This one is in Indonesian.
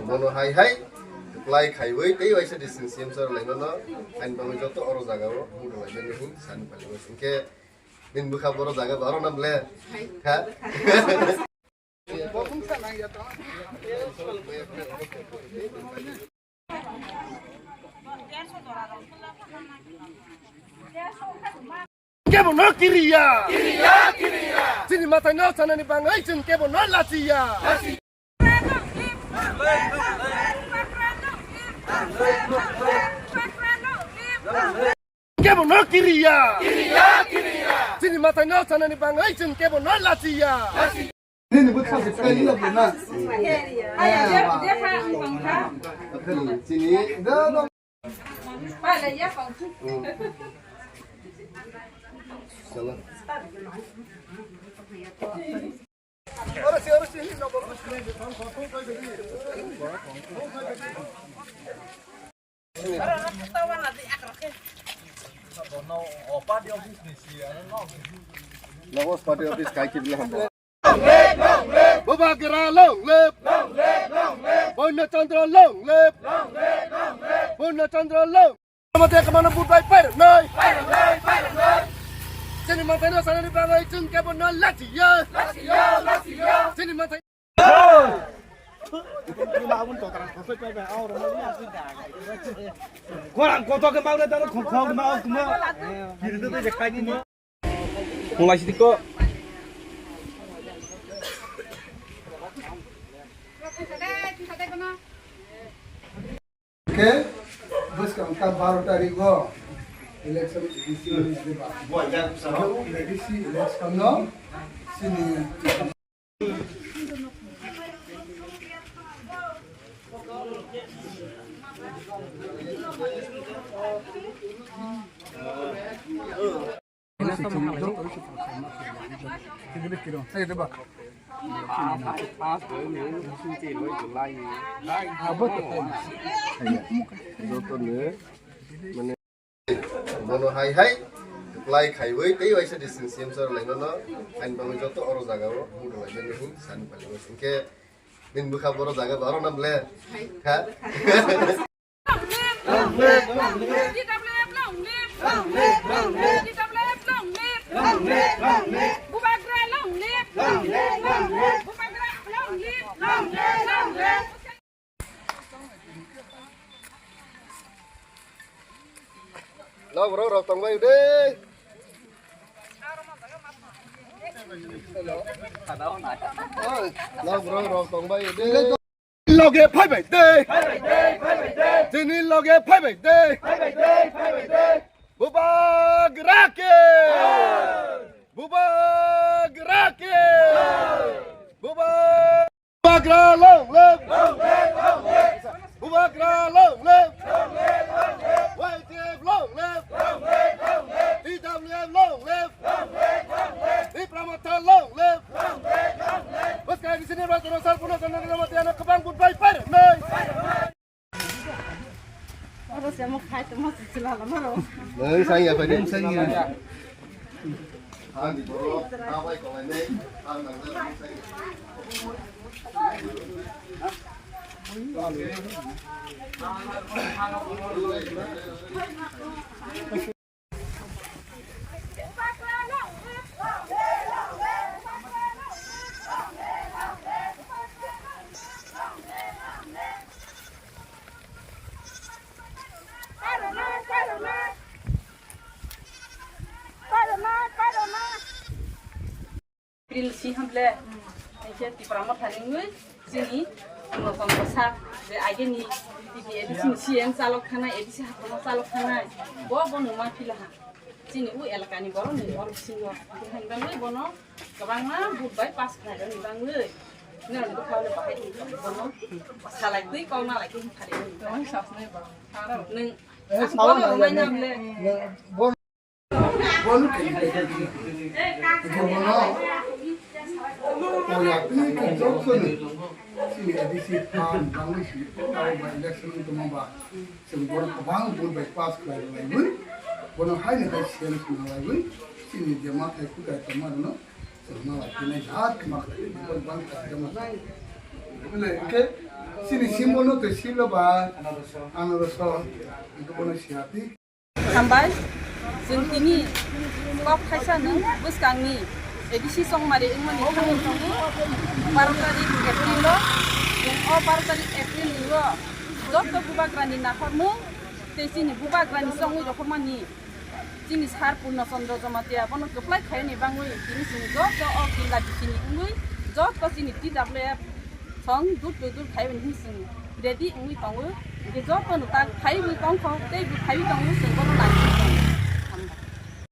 Mono hai hai apply khaibai tei waisa distance sensor lainono ain bangai joto oro jagao mudo laibani hin san palibo singke min bukha boro jaga baro namle kha Kebo no Killa. Sini Motha no sana ni bangai sin kebo no latia. Kebo no Killa. Sini Motha no sana ni bangai sin kebo no latia. Ini bukan sekali lagi nak. sini Dah. salah Harus ini nak. Lagos party office kai ki bilang Bubagera long lip. Bona Chandra long lip. Bona Chandra long. Mata kemana budai per noi. Sini Motha no sana ni bangai sin kebo no latia. Sini Motha Kurang kotor ke mau dah tahu kau mau semua. Jadi tu dia kain ini. Mulai situ kok. Okay, bus ka angka 12 tarik ko. Election DC di ba? DC election no. Sini. mono hai hai apply khaibai tei waisa distance sensor lainono ain bangai joto oro jagao mudo laibani hin san palibo singke min bukha boro jaga baro namle kha lo bro rok tong bai de lo bro rok tong bai de loge phai bai de. Sini loge phai bai de. Bubagera ke. Bubagera long lip. Bubagera long lip. YTF long lip. TWM long lip. Tipra Motha long lip. Bos kayak di sini rasa rasa puno karena mati anak kebang goodbye per noi. Harus yang mau kait masih celana mana? nang sang ya pada sang ya ang di boro awai ko ane ang nang sang April si hamle ऐसे Tipra Motha नंगे जिनी नोकम बसाक जे आगे नि दिबि एदिसि सिएन चालक खाना एदिसि हातमा चालक खाना बो नुमा फिला हा जिनी उ एलकानि बरो नि बरो सिङो हाइबाङै बनो गोबांमा बुबाय पास खाइरो निबाङै नों बो खावले बाहाय बनो सालाय दै कावना लायके फारे गोबां सासनै बरो नों बनो रुमाय नामले Bolu ke. Oh ya, ini kan jokson. Sini edisi pan bangun sih. Kalau election itu mamba. Sebab kebang pun bypass kelai lagi. Bono hai nih kai sian semua lagi. Sini jemaah aku kai teman no. Semua lagi nih jahat kemak. Bono bang kai jemaah. Boleh ke? sini simbono to silo ba anaraso itu bono siati Sampai sentini kop kaisa neng bus kami edisi song mari ingmani kami songi 12 tarik April lo yang 12 tarik April lo joto bubagrani nakormu te sini bubagrani songi rokomani sini sar punna sondro jamatia bono keplai khai ni bangui sini sini joto o Killa sini ngui joto sini TWF song dut khai ben sini ready ngui tongu ke joto no ta khai wi tong ko te khai wi tongu sing bono lai